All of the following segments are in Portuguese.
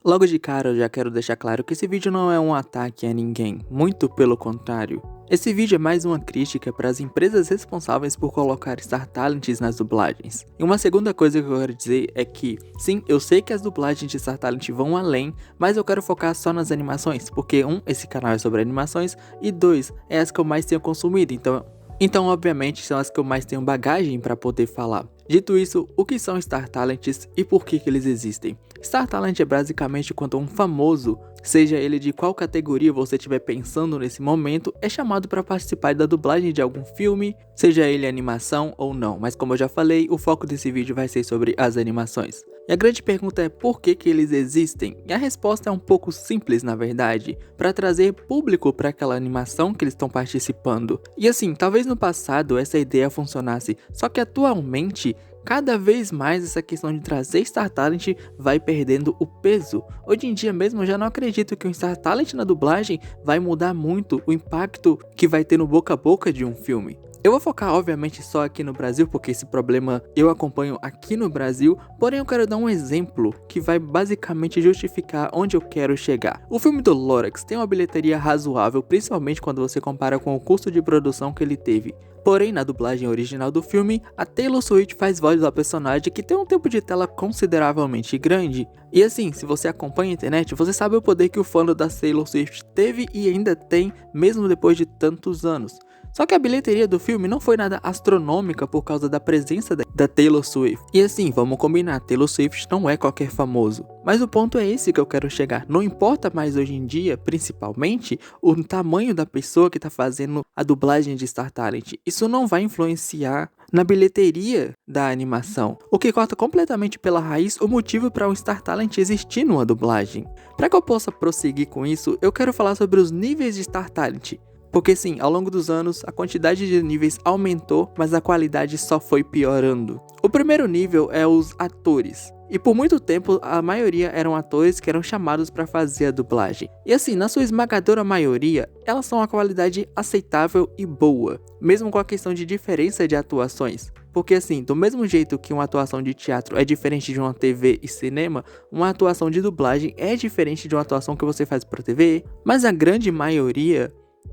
Logo de cara eu já quero deixar claro que esse vídeo não é um ataque a ninguém, muito pelo contrário. Esse vídeo é mais uma crítica para as empresas responsáveis por colocar Star Talents nas dublagens. E uma segunda coisa que eu quero dizer é que, sim, eu sei que as dublagens de Star Talent vão além, mas eu quero focar só nas animações, porque esse canal é sobre animações, e 2, é as que eu mais tenho consumido, então obviamente são as que eu mais tenho bagagem para poder falar. Dito isso, o que são Star Talents e por que eles existem? Star Talent é basicamente quando um famoso, seja ele de qual categoria você estiver pensando nesse momento, é chamado para participar da dublagem de algum filme, seja ele animação ou não, mas como eu já falei, o foco desse vídeo vai ser sobre as animações. E a grande pergunta é por que eles existem? E a resposta é um pouco simples na verdade, para trazer público para aquela animação que eles estão participando. E assim, talvez no passado essa ideia funcionasse, só que atualmente cada vez mais essa questão de trazer Star Talent vai perdendo o peso. Hoje em dia mesmo eu já não acredito que um Star Talent na dublagem vai mudar muito o impacto que vai ter no boca a boca de um filme. Eu vou focar obviamente só aqui no Brasil, porque esse problema eu acompanho aqui no Brasil, porém eu quero dar um exemplo que vai basicamente justificar onde eu quero chegar. O filme do Lorax tem uma bilheteria razoável, principalmente quando você compara com o custo de produção que ele teve. Porém, na dublagem original do filme, a Taylor Swift faz voz da personagem que tem um tempo de tela consideravelmente grande. E assim, se você acompanha a internet, você sabe o poder que o fã da Taylor Swift teve e ainda tem, mesmo depois de tantos anos. Só que a bilheteria do filme não foi nada astronômica por causa da presença da Taylor Swift. E assim, vamos combinar, Taylor Swift não é qualquer famoso. Mas o ponto é esse que eu quero chegar. Não importa mais hoje em dia, principalmente, o tamanho da pessoa que está fazendo a dublagem de Star Talent. Isso não vai influenciar na bilheteria da animação, o que corta completamente pela raiz o motivo para um Star Talent existir numa dublagem. Para que eu possa prosseguir com isso, eu quero falar sobre os níveis de Star Talent. Porque sim, ao longo dos anos, a quantidade de níveis aumentou, mas a qualidade só foi piorando. O primeiro nível é os atores. E por muito tempo, a maioria eram atores que eram chamados para fazer a dublagem. E assim, na sua esmagadora maioria, elas são a qualidade aceitável e boa, mesmo com a questão de diferença de atuações. Porque assim, do mesmo jeito que uma atuação de teatro é diferente de uma TV e cinema, uma atuação de dublagem é diferente de uma atuação que você faz para TV, mas a grande maioria,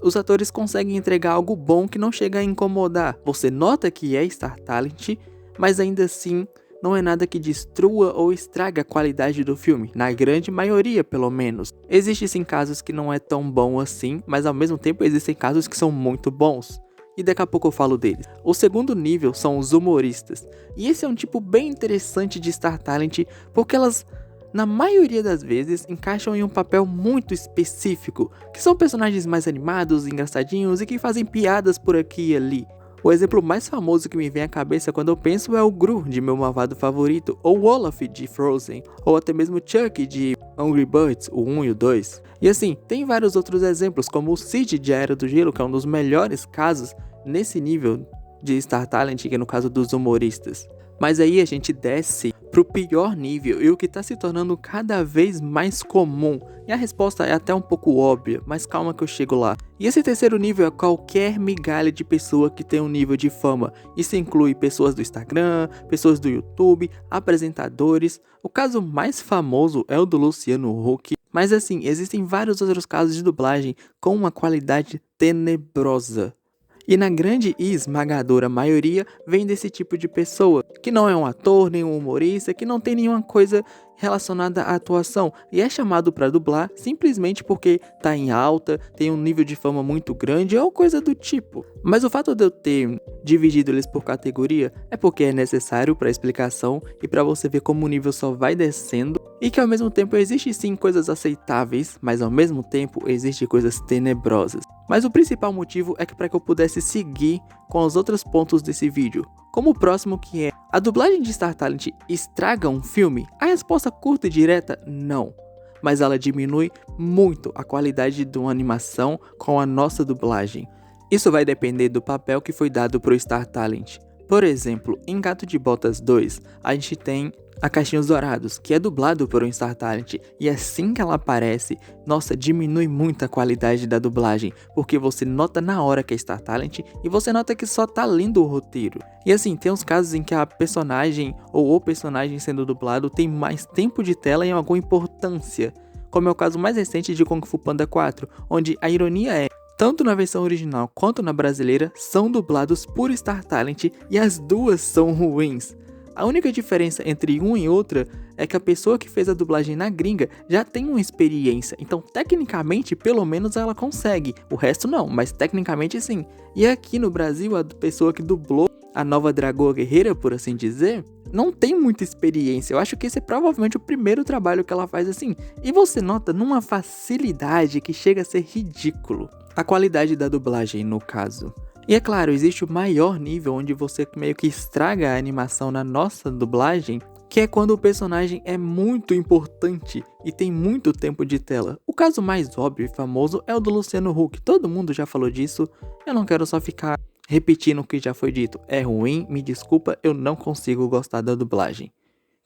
os atores conseguem entregar algo bom que não chega a incomodar. Você nota que é Star Talent, mas ainda assim não é nada que destrua ou estraga a qualidade do filme, na grande maioria pelo menos. Existem sim casos que não é tão bom assim, mas ao mesmo tempo existem casos que são muito bons. E daqui a pouco eu falo deles. O segundo nível são os humoristas. E esse é um tipo bem interessante de Star Talent, porque elas, na maioria das vezes, encaixam em um papel muito específico, que são personagens mais animados, engraçadinhos e que fazem piadas por aqui e ali. O exemplo mais famoso que me vem à cabeça quando eu penso é o Gru, de Meu Malvado Favorito, ou Olaf, de Frozen, ou até mesmo Chuck, de Angry Birds, o 1 e o 2. E assim, tem vários outros exemplos, como o Sid, de A Era do Gelo, que é um dos melhores casos nesse nível de Star Talent, que é no caso dos humoristas. Mas aí a gente desce pro pior nível e o que está se tornando cada vez mais comum. E a resposta é até um pouco óbvia, mas calma que eu chego lá. E esse terceiro nível é qualquer migalha de pessoa que tem um nível de fama. Isso inclui pessoas do Instagram, pessoas do YouTube, apresentadores. O caso mais famoso é o do Luciano Huck. Mas assim, existem vários outros casos de dublagem com uma qualidade tenebrosa. E na grande e esmagadora maioria vem desse tipo de pessoa, que não é um ator, nem um humorista, que não tem nenhuma coisa relacionada à atuação e é chamado para dublar simplesmente porque tá em alta, tem um nível de fama muito grande ou coisa do tipo. Mas o fato de eu ter dividido eles por categoria é porque é necessário para explicação e para você ver como o nível só vai descendo e que ao mesmo tempo existe sim coisas aceitáveis, mas ao mesmo tempo existe coisas tenebrosas. Mas o principal motivo é que para que eu pudesse seguir com os outros pontos desse vídeo, como o próximo, que é: a dublagem de Star Talent estraga um filme? A resposta curta e direta, não. Mas ela diminui muito a qualidade de uma animação com a nossa dublagem. Isso vai depender do papel que foi dado pro Star Talent. Por exemplo, em Gato de Botas 2, a gente tem a Caixinhos Dourados, que é dublado por um Star Talent, e assim que ela aparece, nossa, diminui muito a qualidade da dublagem, porque você nota na hora que é Star Talent e você nota que só tá lendo o roteiro. E assim, tem uns casos em que a personagem ou o personagem sendo dublado tem mais tempo de tela e alguma importância, como é o caso mais recente de Kung Fu Panda 4, onde a ironia é tanto na versão original quanto na brasileira são dublados por Star Talent e as duas são ruins. A única diferença entre uma e outra é que a pessoa que fez a dublagem na gringa já tem uma experiência, então tecnicamente pelo menos ela consegue, o resto não, mas tecnicamente sim. E aqui no Brasil a pessoa que dublou a nova Dragoa Guerreira, por assim dizer, não tem muita experiência. Eu acho que esse é provavelmente o primeiro trabalho que ela faz assim, e você nota numa facilidade que chega a ser ridículo a qualidade da dublagem no caso. E é claro, existe o maior nível onde você meio que estraga a animação na nossa dublagem, que é quando o personagem é muito importante e tem muito tempo de tela. O caso mais óbvio e famoso é o do Luciano Huck, todo mundo já falou disso, eu não quero só ficar repetindo o que já foi dito. É ruim, me desculpa, eu não consigo gostar da dublagem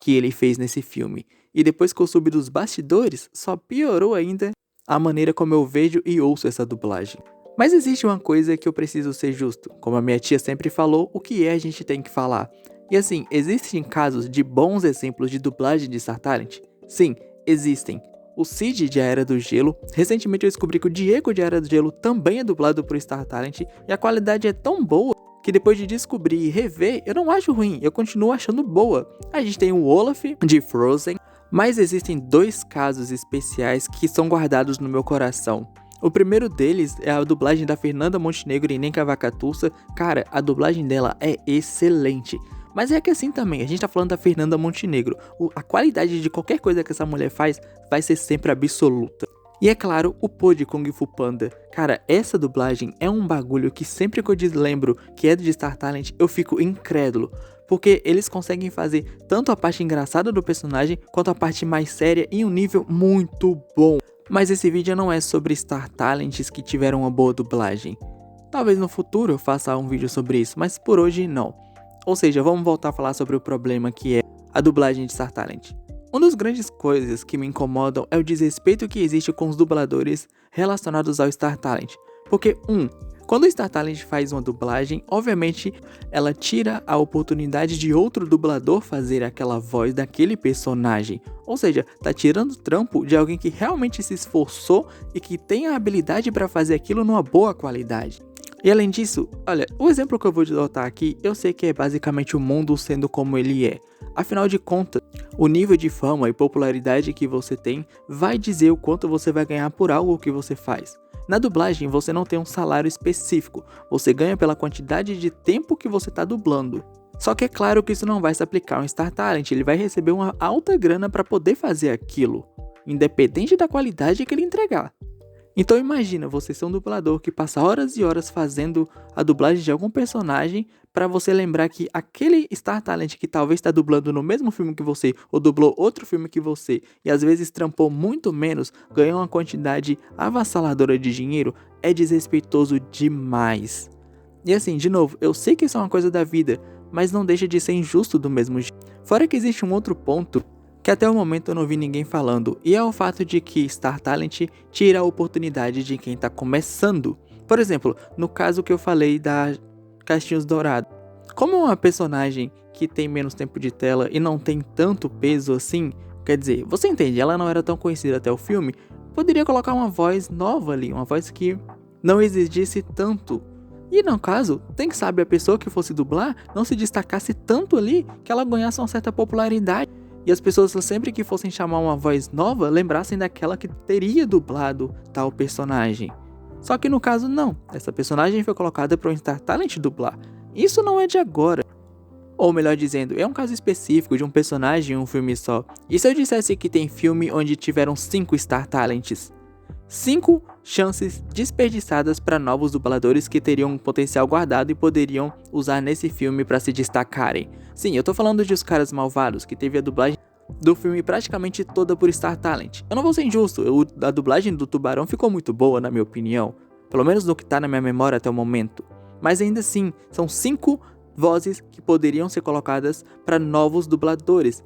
que ele fez nesse filme. E depois que eu soube dos bastidores, só piorou ainda a maneira como eu vejo e ouço essa dublagem. Mas existe uma coisa que eu preciso ser justo. Como a minha tia sempre falou, o que é a gente tem que falar. E assim, existem casos de bons exemplos de dublagem de Star Talent? Sim, existem. O Cid de A Era do Gelo, recentemente eu descobri que o Diego de A Era do Gelo também é dublado por Star Talent, e a qualidade é tão boa que depois de descobrir e rever, eu não acho ruim, eu continuo achando boa. A gente tem o Olaf de Frozen, mas existem dois casos especiais que são guardados no meu coração. O primeiro deles é a dublagem da Fernanda Montenegro em Nem Cavacatuça. Cara, a dublagem dela é excelente. Mas é que assim também, a gente tá falando da Fernanda Montenegro. A qualidade de qualquer coisa que essa mulher faz vai ser sempre absoluta. E é claro, o Po de Kung Fu Panda. Cara, essa dublagem é um bagulho que sempre que eu lembro que é de Star Talent, eu fico incrédulo. Porque eles conseguem fazer tanto a parte engraçada do personagem, quanto a parte mais séria em um nível muito bom. Mas esse vídeo não é sobre Star Talents que tiveram uma boa dublagem. Talvez no futuro eu faça um vídeo sobre isso, mas por hoje não. Ou seja, vamos voltar a falar sobre o problema que é a dublagem de Star Talent. Uma das grandes coisas que me incomodam é o desrespeito que existe com os dubladores relacionados ao Star Talent. Porque, quando o Star Talent faz uma dublagem, obviamente ela tira a oportunidade de outro dublador fazer aquela voz daquele personagem. Ou seja, tá tirando o trampo de alguém que realmente se esforçou e que tem a habilidade para fazer aquilo numa boa qualidade. E além disso, olha, o exemplo que eu vou adotar aqui, eu sei que é basicamente o mundo sendo como ele é. Afinal de contas, o nível de fama e popularidade que você tem vai dizer o quanto você vai ganhar por algo que você faz. Na dublagem, você não tem um salário específico, você ganha pela quantidade de tempo que você está dublando. Só que é claro que isso não vai se aplicar ao Star Talent, ele vai receber uma alta grana para poder fazer aquilo, independente da qualidade que ele entregar. Então imagina você ser um dublador que passa horas e horas fazendo a dublagem de algum personagem para você lembrar que aquele Star Talent que talvez está dublando no mesmo filme que você ou dublou outro filme que você e às vezes trampou muito menos, ganhou uma quantidade avassaladora de dinheiro, é desrespeitoso demais. E assim, de novo, eu sei que isso é uma coisa da vida, mas não deixa de ser injusto do mesmo jeito. Fora que existe um outro ponto que até o momento eu não vi ninguém falando, e é o fato de que Star Talent tira a oportunidade de quem tá começando. Por exemplo, no caso que eu falei da Caixinhos Dourados. Como é uma personagem que tem menos tempo de tela e não tem tanto peso assim, quer dizer, você entende, ela não era tão conhecida até o filme, poderia colocar uma voz nova ali, uma voz que não exigisse tanto. E no caso, quem sabe a pessoa que fosse dublar não se destacasse tanto ali que ela ganhasse uma certa popularidade. E as pessoas sempre que fossem chamar uma voz nova, lembrassem daquela que teria dublado tal personagem. Só que no caso não, essa personagem foi colocada para um Star Talent dublar. Isso não é de agora. Ou melhor dizendo, é um caso específico de um personagem em um filme só. E se eu dissesse que tem filme onde tiveram 5 Star Talents? 5 chances desperdiçadas para novos dubladores que teriam um potencial guardado e poderiam usar nesse filme para se destacarem. Sim, eu tô falando de Os Caras Malvados, que teve a dublagem do filme praticamente toda por Star Talent. Eu não vou ser injusto, a dublagem do Tubarão ficou muito boa na minha opinião, pelo menos no que tá na minha memória até o momento. Mas ainda assim, são 5 vozes que poderiam ser colocadas para novos dubladores.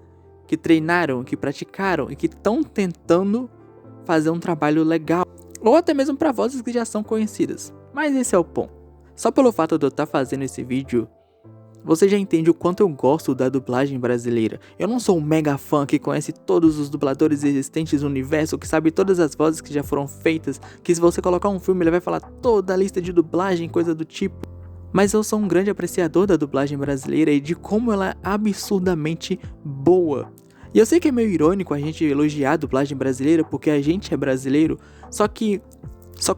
que treinaram, que praticaram e que estão tentando fazer um trabalho legal. Ou até mesmo para vozes que já são conhecidas. Mas esse é o ponto. Só pelo fato de eu estar fazendo esse vídeo, você já entende o quanto eu gosto da dublagem brasileira. Eu não sou um mega fã que conhece todos os dubladores existentes no universo, que sabe todas as vozes que já foram feitas, que se você colocar um filme ele vai falar toda a lista de dublagem, coisa do tipo. Mas eu sou um grande apreciador da dublagem brasileira e de como ela é absurdamente boa. E eu sei que é meio irônico a gente elogiar a dublagem brasileira porque a gente é brasileiro, só que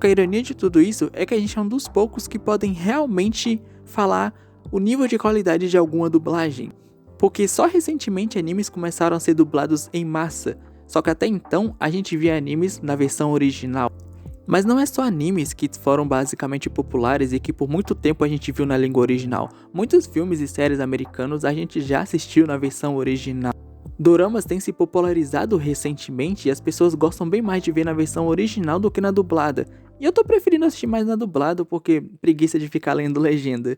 a ironia de tudo isso é que a gente é um dos poucos que podem realmente falar o nível de qualidade de alguma dublagem. Porque só recentemente animes começaram a ser dublados em massa, só que até então a gente via animes na versão original. Mas não é só animes que foram basicamente populares e que por muito tempo a gente viu na língua original. Muitos filmes e séries americanos a gente já assistiu na versão original. Doramas têm se popularizado recentemente e as pessoas gostam bem mais de ver na versão original do que na dublada. E eu tô preferindo assistir mais na dublada porque preguiça de ficar lendo legenda.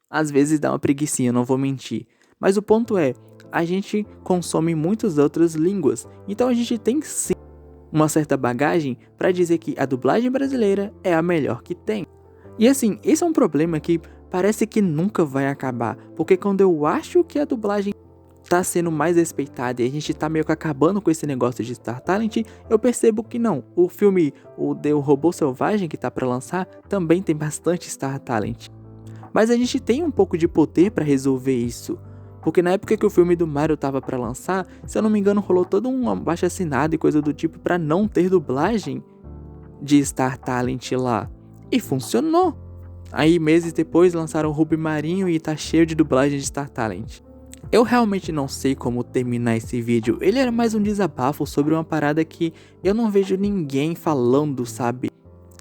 Às vezes dá uma preguicinha, não vou mentir. Mas o ponto é, a gente consome muitas outras línguas. Então a gente tem sim uma certa bagagem para dizer que a dublagem brasileira é a melhor que tem. E assim, esse é um problema que parece que nunca vai acabar. Porque quando eu acho que a dublagem tá sendo mais respeitada e a gente tá meio que acabando com esse negócio de Star Talent, eu percebo que não. O filme O Robô Selvagem que tá para lançar também tem bastante Star Talent. Mas a gente tem um pouco de poder para resolver isso. Porque na época que o filme do Mario tava para lançar, se eu não me engano, rolou todo um abaixo-assinado e coisa do tipo para não ter dublagem de Star Talent lá. E funcionou. Aí meses depois lançaram o Ruby Marinho e tá cheio de dublagem de Star Talent. Eu realmente não sei como terminar esse vídeo. Ele era mais um desabafo sobre uma parada que eu não vejo ninguém falando, sabe?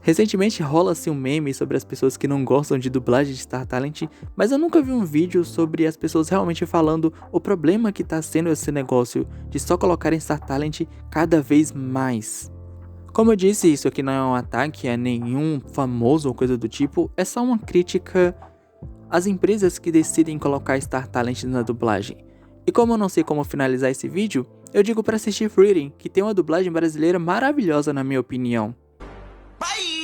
Recentemente rola-se um meme sobre as pessoas que não gostam de dublagem de Star Talent, mas eu nunca vi um vídeo sobre as pessoas realmente falando o problema que tá sendo esse negócio de só colocar em Star Talent cada vez mais. Como eu disse, isso aqui não é um ataque a nenhum famoso ou coisa do tipo, é só uma crítica às empresas que decidem colocar Star Talent na dublagem. E como eu não sei como finalizar esse vídeo, eu digo para assistir Frieren, que tem uma dublagem brasileira maravilhosa na minha opinião. Bye!